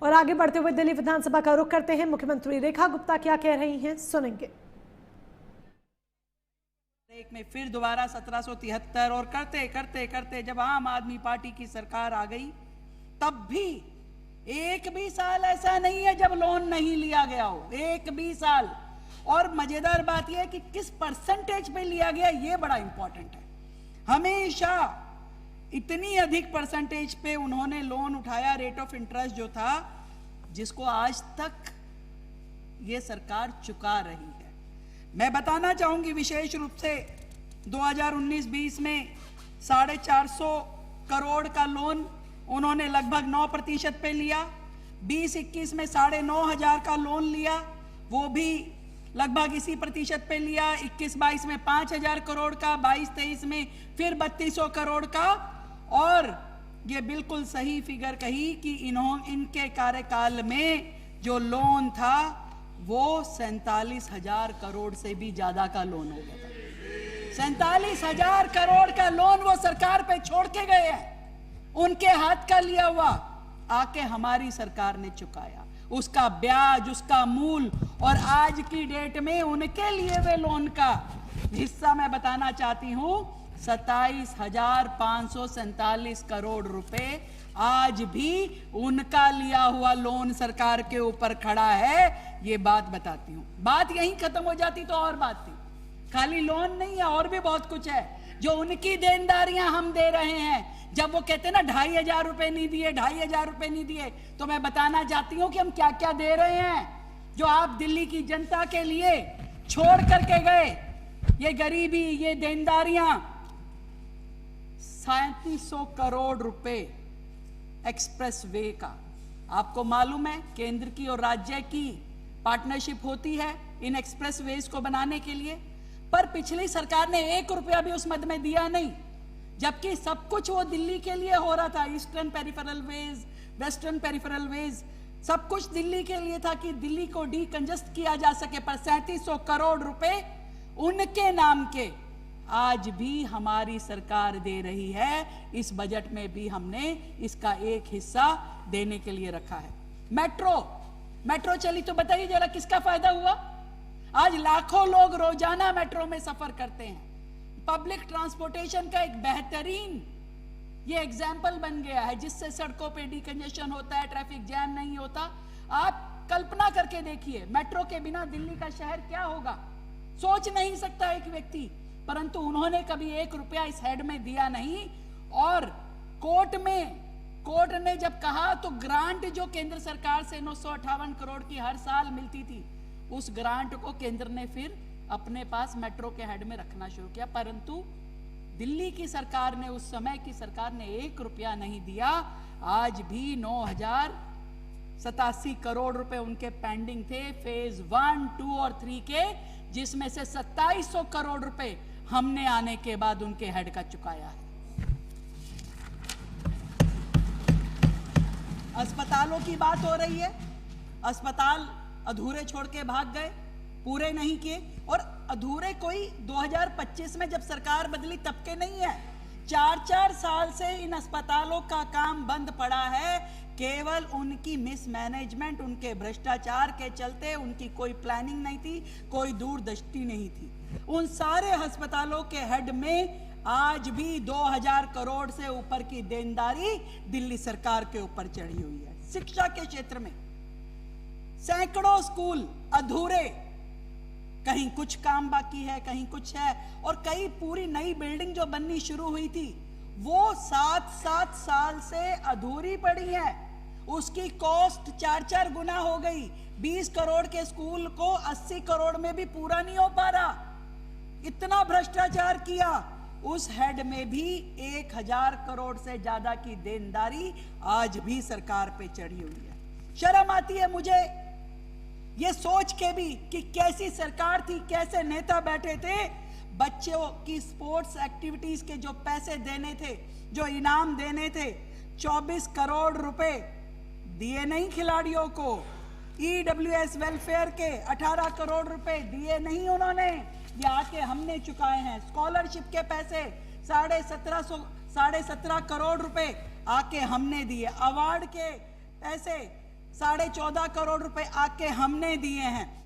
और आगे बढ़ते हुए दिल्ली विधानसभा का रुख करते हैं। मुख्यमंत्री रेखा गुप्ता क्या कह रही हैं, सुनेंगे। एक में फिर दोबारा 1773 और करते करते करते जब आम आदमी पार्टी की सरकार आ गई, तब भी एक भी साल ऐसा नहीं है जब लोन नहीं लिया गया हो, एक भी साल। और मजेदार बात यह है कि किस परसेंटेज पे लिया गया, ये बड़ा इंपॉर्टेंट है। हमेशा इतनी अधिक परसेंटेज पे उन्होंने लोन उठाया, रेट ऑफ इंटरेस्ट जो था, जिसको आज तक ये सरकार चुका रही है। मैं बताना चाहूंगी विशेष रूप से 2019-20 में 450 करोड़ का लोन उन्होंने लगभग 9% पे लिया। 20-21 में 9,500 का लोन लिया, वो भी लगभग इसी प्रतिशत पे लिया। 21-22 में 5,000 करोड़ का, 22-23 में फिर 3,200 करोड़ का। और ये बिल्कुल सही फिगर कही कि इनके कार्यकाल में जो लोन था वो 47,000 करोड़ से भी ज्यादा का लोन हो गया था। 47,000 करोड़ का लोन वो सरकार पे छोड़ के गए हैं, उनके हाथ का लिया हुआ आके हमारी सरकार ने चुकाया, उसका ब्याज, उसका मूल। और आज की डेट में उनके लिए वे लोन का हिस्सा मैं बताना चाहती हूं, 27,547 करोड़ रुपए आज भी उनका लिया हुआ लोन सरकार के ऊपर खड़ा है। ये बात बताती हूं। बात यहीं खत्म हो जाती तो और बात थी। खाली लोन नहीं है, और भी बहुत कुछ है जो उनकी देनदारियां हम दे रहे हैं। जब वो कहते हैं ना 2,500 रुपए नहीं दिए, 2,500 रुपए नहीं दिए, तो मैं बताना चाहती हूं कि हम क्या क्या दे रहे हैं, जो आप दिल्ली की जनता के लिए छोड़ करके गए। ये गरीबी, ये देनदारियां, 3700 करोड़ रुपए एक्सप्रेस वे का। आपको मालूम है केंद्र की और राज्य की पार्टनरशिप होती है इन एक्सप्रेस वेज को बनाने के लिए, पर पिछली सरकार ने 1 रुपया भी उस मद में दिया नहीं, जबकि सब कुछ वो दिल्ली के लिए हो रहा था। Eastern peripheral ways, western peripheral ways, सब कुछ दिल्ली के लिए था कि दिल्ली को डीकंजस्ट किया जा सके। पर 3700 करोड़ रुपए उनके नाम के आज भी हमारी सरकार दे रही है। इस बजट में भी हमने इसका एक हिस्सा देने के लिए रखा है। मेट्रो चली तो बताइए जरा किसका फायदा हुआ? आज लाखों लोग रोजाना मेट्रो में सफर करते हैं। पब्लिक ट्रांसपोर्टेशन का एक बेहतरीन ये एग्जाम्पल बन गया है, जिससे सड़कों पे डीकंजेशन होता है, ट्रैफिक जैम नहीं होता। आप कल्पना करके देखिए, मेट्रो के बिना दिल्ली का शहर क्या होगा, सोच नहीं सकता एक व्यक्ति। परंतु उन्होंने कभी 1 रुपया इस हेड में दिया नहीं। और कोर्ट ने जब कहा तो ग्रांट जो केंद्र सरकार से 958 करोड़ की हर साल मिलती थी, उस ग्रांट को केंद्र ने फिर अपने पास मेट्रो के हेड में रखना शुरू किया। परंतु दिल्ली की सरकार ने, उस समय की सरकार ने 1 रुपया नहीं दिया। आज भी 9,087 करोड़ रुपए उनके पेंडिंग थे फेज 1, 2 और 3 के, जिसमें से 2700 करोड़ रुपए हमने आने के बाद उनके हेड का चुकाया है। अस्पतालों की बात हो रही है, अस्पताल अधूरे छोड़ के भाग गए, पूरे नहीं किए। और अधूरे कोई 2025 में जब सरकार बदली तब के नहीं है, 4-4 साल से इन अस्पतालों का काम बंद पड़ा है। केवल उनकी मिसमैनेजमेंट, उनके भ्रष्टाचार के चलते, उनकी कोई प्लानिंग नहीं थी, कोई दूरदृष्टि नहीं थी। उन सारे अस्पतालों के हेड में आज भी 2,000 करोड़ से ऊपर की देनदारी दिल्ली सरकार के ऊपर चढ़ी हुई है। शिक्षा के क्षेत्र में सैकड़ों स्कूल अधूरे, कहीं कुछ काम बाकी है, कहीं कुछ है। और कई पूरी नई बिल्डिंग जो बननी शुरू हुई थी वो 7-7 साल से अधूरी पड़ी है। उसकी कॉस्ट 4-4 गुना हो गई। 20 करोड़ के स्कूल को 80 करोड़ में भी पूरा नहीं हो पा रहा। इतना भ्रष्टाचार किया। उस हेड में भी 1,000 करोड़ से ज्यादा की देनदारी आज भी सरकार पे चढ़ी हुई है। शर्म आती है मुझे ये सोच के भी कि कैसी सरकार थी, कैसे नेता बैठे थे। बच्चों की स्पोर्ट्स एक्टिविटीज के जो पैसे देने थे, जो इनाम देने थे, 24 करोड़ रुपए दिए नहीं खिलाड़ियों को। EWS वेलफेयर के 18 करोड़ रुपए दिए नहीं उन्होंने, ये आके हमने चुकाए हैं। स्कॉलरशिप के पैसे 17.5 करोड़ रुपए आके हमने दिए। अवार्ड के पैसे 14.5 करोड़ रुपए आके हमने दिए हैं।